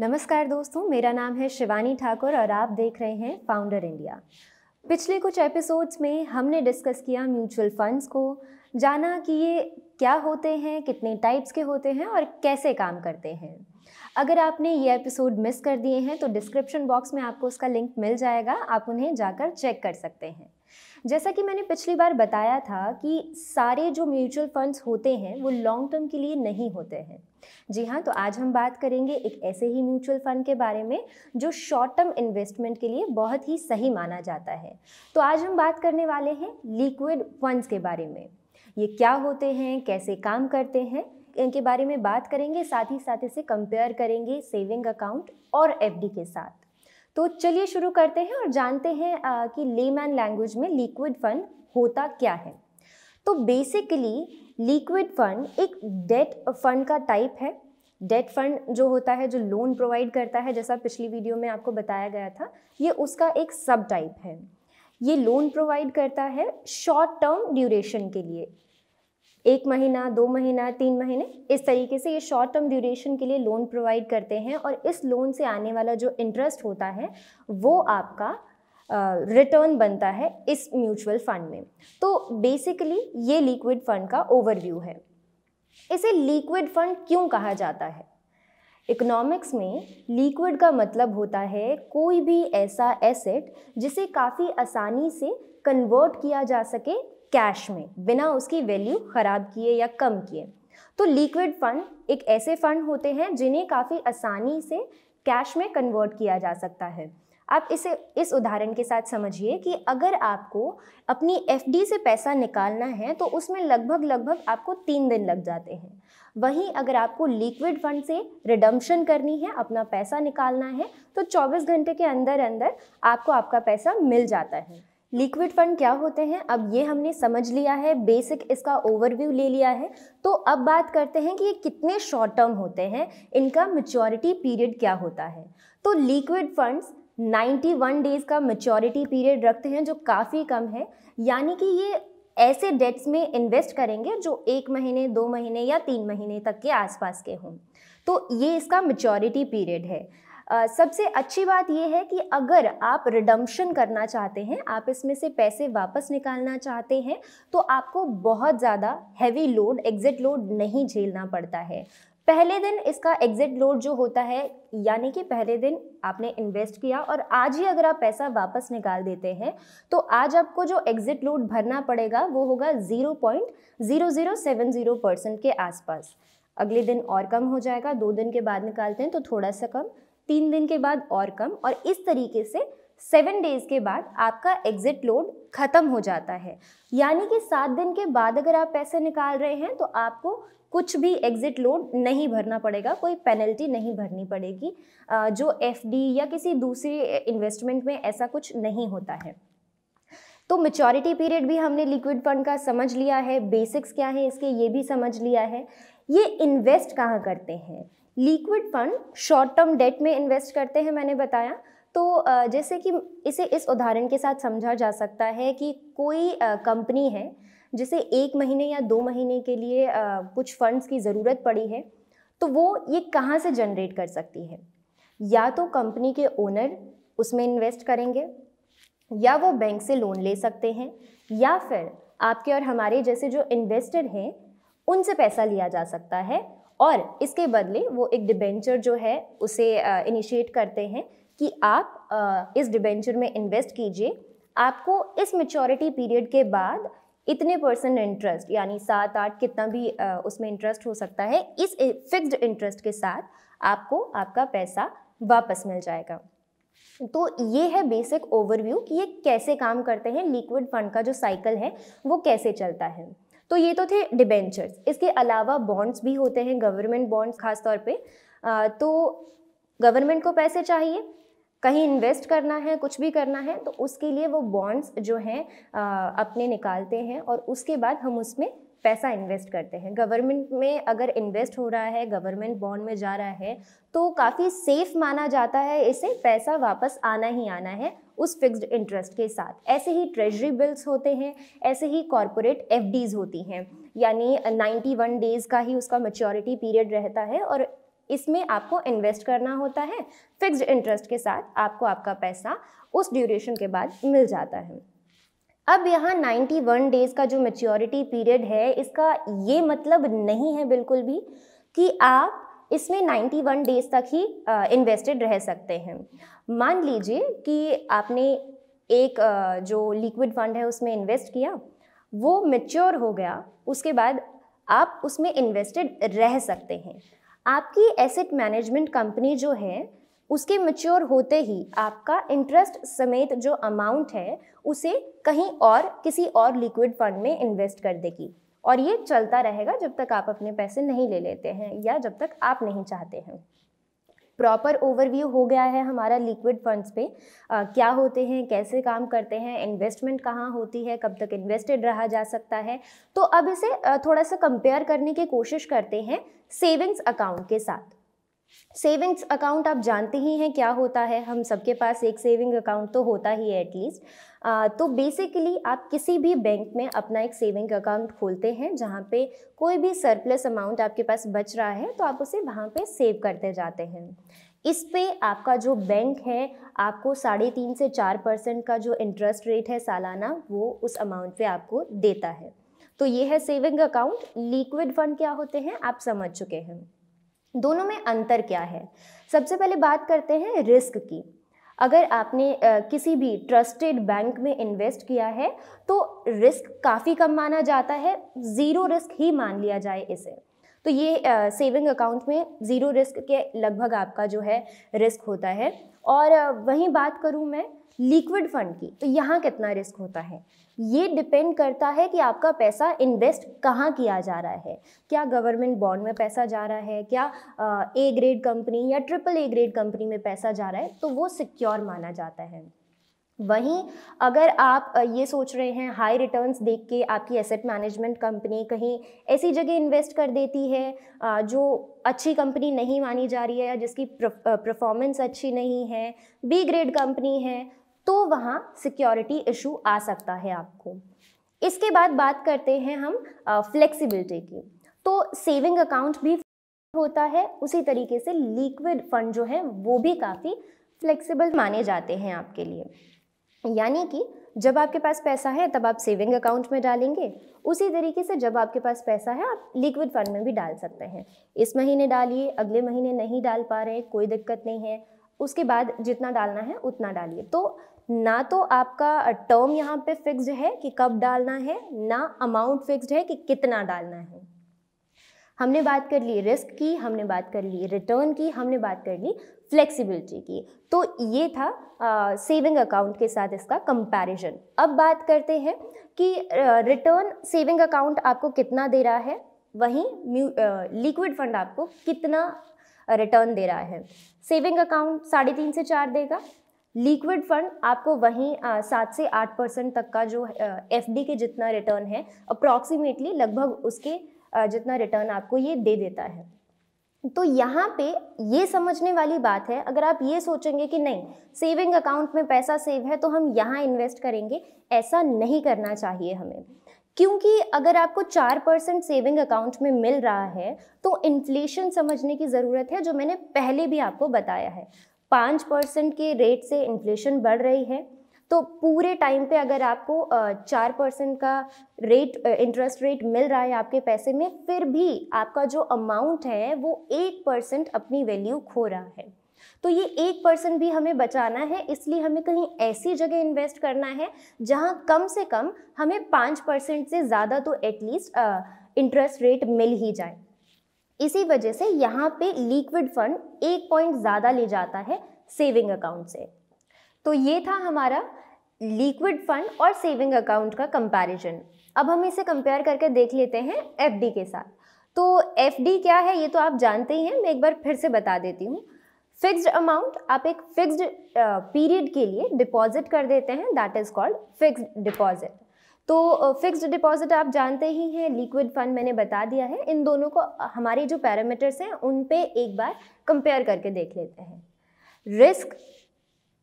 नमस्कार दोस्तों, मेरा नाम है शिवानी ठाकुर और आप देख रहे हैं फाउंडर इंडिया। पिछले कुछ एपिसोड्स में हमने डिस्कस किया म्यूचुअल फंड्स को, जाना कि ये क्या होते हैं, कितने टाइप्स के होते हैं और कैसे काम करते हैं। अगर आपने ये एपिसोड मिस कर दिए हैं तो डिस्क्रिप्शन बॉक्स में आपको उसका लिंक मिल जाएगा, आप उन्हें जाकर चेक कर सकते हैं। जैसा कि मैंने पिछली बार बताया था कि सारे जो म्यूचुअल फंड्स होते हैं वो लॉन्ग टर्म के लिए नहीं होते हैं। जी हाँ, तो आज हम बात करेंगे एक ऐसे ही म्यूचुअल फंड के बारे में जो शॉर्ट टर्म इन्वेस्टमेंट के लिए बहुत ही सही माना जाता है। तो आज हम बात करने वाले हैं लिक्विड फंड्स के बारे में। ये क्या होते हैं, कैसे काम करते हैं, इनके बारे में बात करेंगे। साथ ही साथ इसे कंपेयर करेंगे सेविंग अकाउंट और एफडी के साथ। तो चलिए शुरू करते हैं और जानते हैं कि लेमैन लैंग्वेज में लिक्विड फंड होता क्या है। तो बेसिकली लिक्विड फंड एक डेट फंड का टाइप है। डेट फंड जो होता है, जो लोन प्रोवाइड करता है, जैसा पिछली वीडियो में आपको बताया गया था, ये उसका एक सब टाइप है। ये लोन प्रोवाइड करता है शॉर्ट टर्म ड्यूरेशन के लिए, 1 महीना, 2 महीना, 3 महीने, इस तरीके से ये शॉर्ट टर्म ड्यूरेशन के लिए लोन प्रोवाइड करते हैं। और इस लोन से आने वाला जो इंटरेस्ट होता है वो आपका रिटर्न बनता है इस म्यूचुअल फंड में। तो बेसिकली ये लिक्विड फंड का ओवरव्यू है। इसे लिक्विड फंड क्यों कहा जाता है? इकोनॉमिक्स में लिक्विड का मतलब होता है कोई भी ऐसा एसेट जिसे काफ़ी आसानी से कन्वर्ट किया जा सके कैश में, बिना उसकी वैल्यू ख़राब किए या कम किए। तो लिक्विड फंड एक ऐसे फंड होते हैं जिन्हें काफ़ी आसानी से कैश में कन्वर्ट किया जा सकता है। आप इसे इस उदाहरण के साथ समझिए कि अगर आपको अपनी एफडी से पैसा निकालना है तो उसमें लगभग आपको 3 दिन लग जाते हैं। वहीं अगर आपको लिक्विड फंड से रिडम्पशन करनी है, अपना पैसा निकालना है, तो 24 घंटे के अंदर अंदर आपको आपका पैसा मिल जाता है। लिक्विड फंड क्या होते हैं, अब ये हमने समझ लिया है, बेसिक इसका ओवरव्यू ले लिया है। तो अब बात करते हैं कि ये कितने शॉर्ट टर्म होते हैं, इनका मैच्योरिटी पीरियड क्या होता है। तो लिक्विड फंड्स 91 डेज़ का मैच्योरिटी पीरियड रखते हैं, जो काफ़ी कम है। यानी कि ये ऐसे डेट्स में इन्वेस्ट करेंगे जो 1 महीने, 2 महीने या 3 महीने तक के आसपास के हों। तो ये इसका मैच्योरिटी पीरियड है। सबसे अच्छी बात यह है कि अगर आप रिडम्पशन करना चाहते हैं, आप इसमें से पैसे वापस निकालना चाहते हैं, तो आपको बहुत ज़्यादा हैवी लोड, एग्जिट लोड नहीं झेलना पड़ता है। पहले दिन इसका एग्जिट लोड जो होता है, यानी कि पहले दिन आपने इन्वेस्ट किया और आज ही अगर आप पैसा वापस निकाल देते हैं तो आज आपको जो एग्जिट लोड भरना पड़ेगा वो होगा 0.0070% के आसपास। अगले दिन और कम हो जाएगा, 2 दिन के बाद निकालते हैं तो थोड़ा सा कम, 3 दिन के बाद और कम, और इस तरीके से 7 डेज़ के बाद आपका एग्जिट लोड ख़त्म हो जाता है। यानी कि 7 दिन के बाद अगर आप पैसे निकाल रहे हैं तो आपको कुछ भी एग्जिट लोड नहीं भरना पड़ेगा, कोई पेनल्टी नहीं भरनी पड़ेगी। जो एफडी या किसी दूसरी इन्वेस्टमेंट में ऐसा कुछ नहीं होता है। तो मैच्योरिटी पीरियड भी हमने लिक्विड फंड का समझ लिया है, बेसिक्स क्या है इसके ये भी समझ लिया है। ये इन्वेस्ट कहाँ करते हैं? Liquid fund short term debt में इन्वेस्ट करते हैं, मैंने बताया। तो जैसे कि इसे इस उदाहरण के साथ समझा जा सकता है कि कोई कंपनी है जिसे 1 महीने या 2 महीने के लिए कुछ फंड्स की ज़रूरत पड़ी है, तो वो ये कहाँ से जनरेट कर सकती है? या तो कंपनी के ओनर उसमें इन्वेस्ट करेंगे, या वो बैंक से लोन ले सकते हैं, या फिर आपके और हमारे जैसे जो इन्वेस्टर हैं उनसे पैसा लिया जा सकता है और इसके बदले वो एक डिबेंचर जो है उसे इनिशिएट करते हैं कि आप इस डिबेंचर में इन्वेस्ट कीजिए, आपको इस मैच्योरिटी पीरियड के बाद इतने % इंटरेस्ट, यानी 7-8 कितना भी उसमें इंटरेस्ट हो सकता है, इस फिक्स्ड इंटरेस्ट के साथ आपको आपका पैसा वापस मिल जाएगा। तो ये है बेसिक ओवरव्यू कि ये कैसे काम करते हैं, लिक्विड फंड का जो साइकिल है वो कैसे चलता है। तो ये तो थे डिबेंचर्स। इसके अलावा बॉन्ड्स भी होते हैं, गवर्नमेंट बॉन्ड्स खास तौर पे। तो गवर्नमेंट को पैसे चाहिए, कहीं इन्वेस्ट करना है, कुछ भी करना है, तो उसके लिए वो बॉन्ड्स जो हैं अपने निकालते हैं और उसके बाद हम उसमें पैसा इन्वेस्ट करते हैं। गवर्नमेंट में अगर इन्वेस्ट हो रहा है, गवर्नमेंट बॉन्ड में जा रहा है, तो काफ़ी सेफ माना जाता है, इसे पैसा वापस आना ही आना है उस फिक्स्ड इंटरेस्ट के साथ। ऐसे ही ट्रेजरी बिल्स होते हैं, ऐसे ही कॉरपोरेट एफडीज़ होती हैं, यानी 91 डेज़ का ही उसका मैच्योरिटी पीरियड रहता है और इसमें आपको इन्वेस्ट करना होता है, फिक्स्ड इंटरेस्ट के साथ आपको आपका पैसा उस ड्यूरेशन के बाद मिल जाता है। अब यहाँ 91 डेज़ का जो मैच्योरिटी पीरियड है, इसका ये मतलब नहीं है बिल्कुल भी कि आप इसमें 91 डेज़ तक ही इन्वेस्टेड रह सकते हैं। मान लीजिए कि आपने एक जो लिक्विड फंड है उसमें इन्वेस्ट किया, वो मैच्योर हो गया, उसके बाद आप उसमें इन्वेस्टेड रह सकते हैं। आपकी एसेट मैनेजमेंट कंपनी जो है उसके मैच्योर होते ही आपका इंटरेस्ट समेत जो अमाउंट है उसे कहीं और किसी और लिक्विड फंड में इन्वेस्ट कर देगी, और ये चलता रहेगा जब तक आप अपने पैसे नहीं ले लेते हैं या जब तक आप नहीं चाहते हैं। प्रॉपर ओवरव्यू हो गया है हमारा लिक्विड फंड्स पे, क्या होते हैं, कैसे काम करते हैं, इन्वेस्टमेंट कहाँ होती है, कब तक इन्वेस्टेड रहा जा सकता है। तो अब इसे थोड़ा सा कंपेयर करने की कोशिश करते हैं सेविंग्स अकाउंट के साथ। सेविंग्स अकाउंट आप जानते ही हैं क्या होता है, हम सबके पास एक सेविंग अकाउंट तो होता ही है एटलीस्ट। तो बेसिकली आप किसी भी बैंक में अपना एक सेविंग अकाउंट खोलते हैं, जहाँ पे कोई भी सरप्लस अमाउंट आपके पास बच रहा है तो आप उसे वहाँ पे सेव करते जाते हैं। इस पे आपका जो बैंक है आपको 3.5 से 4% का जो इंटरेस्ट रेट है सालाना, वो उस अमाउंट पे आपको देता है। तो ये है सेविंग अकाउंट। लिक्विड फंड क्या होते हैं आप समझ चुके हैं। दोनों में अंतर क्या है, सबसे पहले बात करते हैं रिस्क की। अगर आपने किसी भी ट्रस्टेड बैंक में इन्वेस्ट किया है तो रिस्क काफ़ी कम माना जाता है, ज़ीरो रिस्क ही मान लिया जाए इसे। तो ये सेविंग अकाउंट में ज़ीरो रिस्क के लगभग आपका जो है रिस्क होता है। और वहीं बात करूँ मैं लिक्विड फंड की, तो यहाँ कितना रिस्क होता है, ये डिपेंड करता है कि आपका पैसा इन्वेस्ट कहाँ किया जा रहा है। क्या गवर्नमेंट बॉन्ड में पैसा जा रहा है, क्या ए ग्रेड कंपनी या ट्रिपल ए ग्रेड कंपनी में पैसा जा रहा है, तो वो सिक्योर माना जाता है। वहीं अगर आप ये सोच रहे हैं हाई रिटर्न्स देख के आपकी एसेट मैनेजमेंट कंपनी कहीं ऐसी जगह इन्वेस्ट कर देती है जो अच्छी कंपनी नहीं मानी जा रही है या जिसकी परफॉर्मेंस अच्छी नहीं है, बी ग्रेड कंपनी है, तो वहाँ सिक्योरिटी इशू आ सकता है आपको। इसके बाद बात करते हैं हम फ्लेक्सिबिलिटी की। तो सेविंग अकाउंट भी होता है, उसी तरीके से लिक्विड फंड जो है वो भी काफ़ी फ्लेक्सिबल माने जाते हैं आपके लिए। यानी कि जब आपके पास पैसा है तब आप सेविंग अकाउंट में डालेंगे, उसी तरीके से जब आपके पास पैसा है आप लिक्विड फंड में भी डाल सकते हैं। इस महीने डालिए, अगले महीने नहीं डाल पा रहे, कोई दिक्कत नहीं है, उसके बाद जितना डालना है उतना डालिए। तो ना तो आपका टर्म यहाँ पे फिक्स्ड है कि कब डालना है, ना अमाउंट फिक्स्ड है कि कितना डालना है। हमने बात कर ली रिस्क की, हमने बात कर ली रिटर्न की, हमने बात कर ली फ्लेक्सिबिलिटी की। तो ये था सेविंग अकाउंट के साथ इसका कंपैरिजन। अब बात करते हैं कि रिटर्न सेविंग अकाउंट आपको कितना दे रहा है, वहीं लिक्विड फंड आपको कितना रिटर्न दे रहा है। सेविंग अकाउंट 3.5 से 4 देगा, लिक्विड फंड आपको वहीं 7 से 8% तक का जो एफडी के जितना रिटर्न है, अप्रॉक्सीमेटली लगभग उसके जितना रिटर्न आपको ये दे देता है। तो यहाँ पे ये समझने वाली बात है, अगर आप ये सोचेंगे कि नहीं सेविंग अकाउंट में पैसा सेव है तो हम यहाँ इन्वेस्ट करेंगे, ऐसा नहीं करना चाहिए हमें। क्योंकि अगर आपको 4% सेविंग अकाउंट में मिल रहा है तो इन्फ्लेशन समझने की ज़रूरत है, जो मैंने पहले भी आपको बताया है। 5% के रेट से इन्फ्लेशन बढ़ रही है, तो पूरे टाइम पे अगर आपको 4% का रेट इंटरेस्ट रेट मिल रहा है आपके पैसे में, फिर भी आपका जो अमाउंट है वो 1% अपनी वैल्यू खो रहा है। तो ये 1% भी हमें बचाना है, इसलिए हमें कहीं ऐसी जगह इन्वेस्ट करना है जहां कम से कम हमें 5% से ज़्यादा तो एटलीस्ट इंटरेस्ट रेट मिल ही जाए। इसी वजह से यहाँ पे लिक्विड फंड 1 पॉइंट ज़्यादा ले जाता है सेविंग अकाउंट से। तो ये था हमारा लिक्विड फंड और सेविंग अकाउंट का कंपैरिजन। अब हम इसे कंपेयर करके देख लेते हैं एफडी के साथ। तो एफडी क्या है ये तो आप जानते ही हैं, मैं एक बार फिर से बता देती हूँ। फिक्स्ड अमाउंट आप एक फिक्स्ड पीरियड के लिए डिपॉजिट कर देते हैं, that is called fixed deposit. तो फिक्स्ड डिपॉजिट आप जानते ही हैं, लिक्विड फंड मैंने बता दिया है। इन दोनों को हमारे जो पैरामीटर्स हैं उन पे एक बार कंपेयर करके देख लेते हैं। रिस्क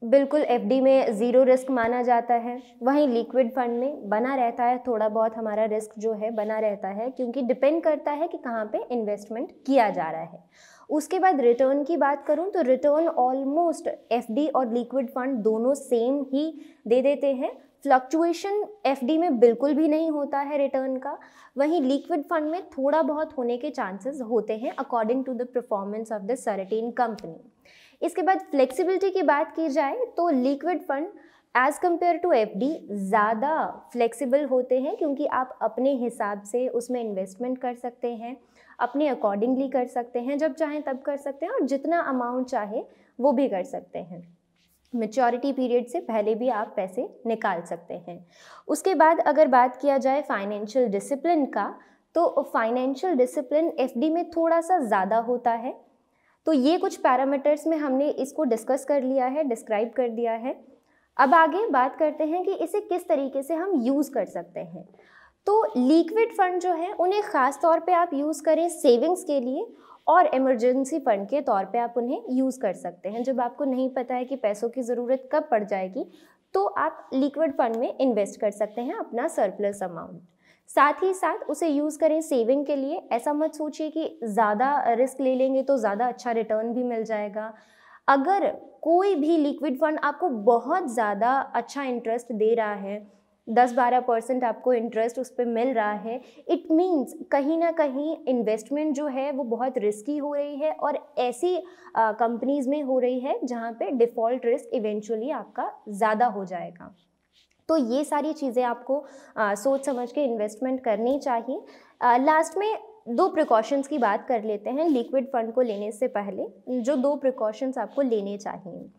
बिल्कुल एफडी में ज़ीरो रिस्क माना जाता है, वहीं लिक्विड फंड में बना रहता है, थोड़ा बहुत हमारा रिस्क जो है बना रहता है, क्योंकि डिपेंड करता है कि कहाँ पे इन्वेस्टमेंट किया जा रहा है। उसके बाद रिटर्न की बात करूँ तो रिटर्न ऑलमोस्ट एफडी और लिक्विड फंड दोनों सेम ही दे देते हैं। फ्लक्चुएशन एफडी में बिल्कुल भी नहीं होता है रिटर्न का, वहीं लिक्विड फंड में थोड़ा बहुत होने के चांसेस होते हैं according to the performance of the certain company. इसके बाद फ्लेक्सिबिलिटी की बात की जाए तो liquid fund as compare to FD ज़्यादा फ्लेक्सिबल होते हैं, क्योंकि आप अपने हिसाब से उसमें इन्वेस्टमेंट कर सकते हैं, अपने अकॉर्डिंगली कर सकते हैं, जब चाहें तब कर सकते हैं और जितना अमाउंट चाहे वो भी कर सकते हैं। मैच्योरिटी पीरियड से पहले भी आप पैसे निकाल सकते हैं। उसके बाद अगर बात किया जाए फाइनेंशियल डिसिप्लिन का, तो फाइनेंशियल डिसिप्लिन एफडी में थोड़ा सा ज़्यादा होता है। तो ये कुछ पैरामीटर्स में हमने इसको डिस्कस कर लिया है, डिस्क्राइब कर दिया है। अब आगे बात करते हैं कि इसे किस तरीके से हम यूज़ कर सकते हैं। तो लिक्विड फंड जो है उन्हें ख़ास तौर पे आप यूज़ करें सेविंग्स के लिए, और इमरजेंसी फ़ंड के तौर पे आप उन्हें यूज़ कर सकते हैं। जब आपको नहीं पता है कि पैसों की ज़रूरत कब पड़ जाएगी, तो आप लिक्विड फंड में इन्वेस्ट कर सकते हैं अपना सरप्लस अमाउंट। साथ ही साथ उसे यूज़ करें सेविंग के लिए। ऐसा मत सोचिए कि ज़्यादा रिस्क ले लेंगे तो ज़्यादा अच्छा रिटर्न भी मिल जाएगा। अगर कोई भी लिक्विड फंड आपको बहुत ज़्यादा अच्छा इंटरेस्ट दे रहा है, 10-12% आपको इंटरेस्ट उस पर मिल रहा है, इट मीन्स कहीं ना कहीं इन्वेस्टमेंट जो है वो बहुत रिस्की हो रही है, और ऐसी कंपनीज़ में हो रही है जहाँ पे डिफ़ॉल्ट रिस्क इवेंचुअली आपका ज़्यादा हो जाएगा। तो ये सारी चीज़ें आपको सोच समझ के इन्वेस्टमेंट करनी चाहिए। लास्ट में 2 प्रिकॉशंस की बात कर लेते हैं लिक्विड फंड को लेने से पहले। जो 2 प्रिकॉशंस आपको लेने चाहिए,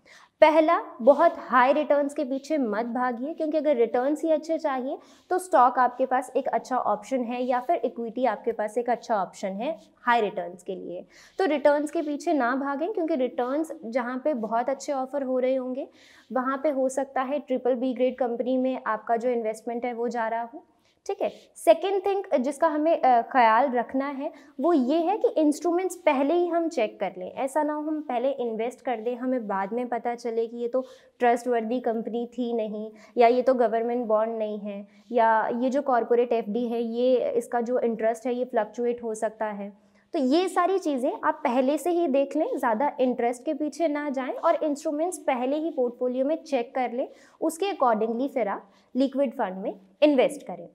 पहला, बहुत हाई रिटर्न्स के पीछे मत भागिए, क्योंकि अगर रिटर्न्स ही अच्छे चाहिए तो स्टॉक आपके पास एक अच्छा ऑप्शन है, या फिर इक्विटी आपके पास एक अच्छा ऑप्शन है हाई रिटर्न्स के लिए। तो रिटर्न्स के पीछे ना भागें, क्योंकि रिटर्न्स जहाँ पे बहुत अच्छे ऑफर हो रहे होंगे वहाँ पे हो सकता है BBB ग्रेड कंपनी में आपका जो इन्वेस्टमेंट है वो जा रहा हो। ठीक है। सेकेंड थिंग जिसका हमें ख्याल रखना है वो ये है कि इंस्ट्रूमेंट्स पहले ही हम चेक कर लें। ऐसा ना हो हम पहले इन्वेस्ट कर दें, हमें बाद में पता चले कि ये तो ट्रस्टवर्दी कंपनी थी नहीं, या ये तो गवर्नमेंट बॉन्ड नहीं है, या ये जो कॉरपोरेट एफडी है ये इसका जो इंटरेस्ट है ये फ्लक्चुएट हो सकता है। तो ये सारी चीज़ें आप पहले से ही देख लें, ज़्यादा इंटरेस्ट के पीछे ना जाएं, और इंस्ट्रूमेंट्स पहले ही पोर्टफोलियो में चेक कर लें, उसके अकॉर्डिंगली फिर आप लिक्विड फंड में इन्वेस्ट करें।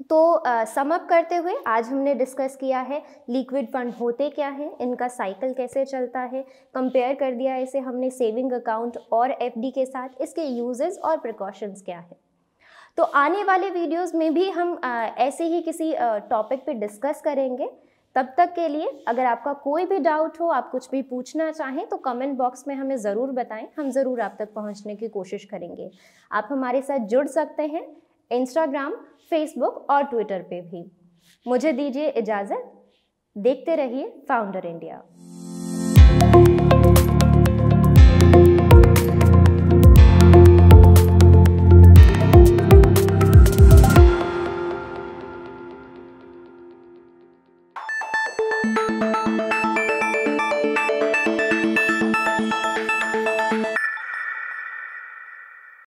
तो सम अप करते हुए आज हमने डिस्कस किया है लिक्विड फंड होते क्या हैं, इनका साइकिल कैसे चलता है, कंपेयर कर दिया इसे हमने सेविंग अकाउंट और एफडी के साथ, इसके यूजेस और प्रिकॉशंस क्या है। तो आने वाले वीडियोस में भी हम ऐसे ही किसी टॉपिक पे डिस्कस करेंगे। तब तक के लिए अगर आपका कोई भी डाउट हो, आप कुछ भी पूछना चाहें तो कमेंट बॉक्स में हमें ज़रूर बताएं, हम ज़रूर आप तक पहुंचने की कोशिश करेंगे। आप हमारे साथ जुड़ सकते हैं इंस्टाग्राम, फेसबुक और ट्विटर पे भी। मुझे दीजिए इजाज़त, देखते रहिए फाउंडर इंडिया।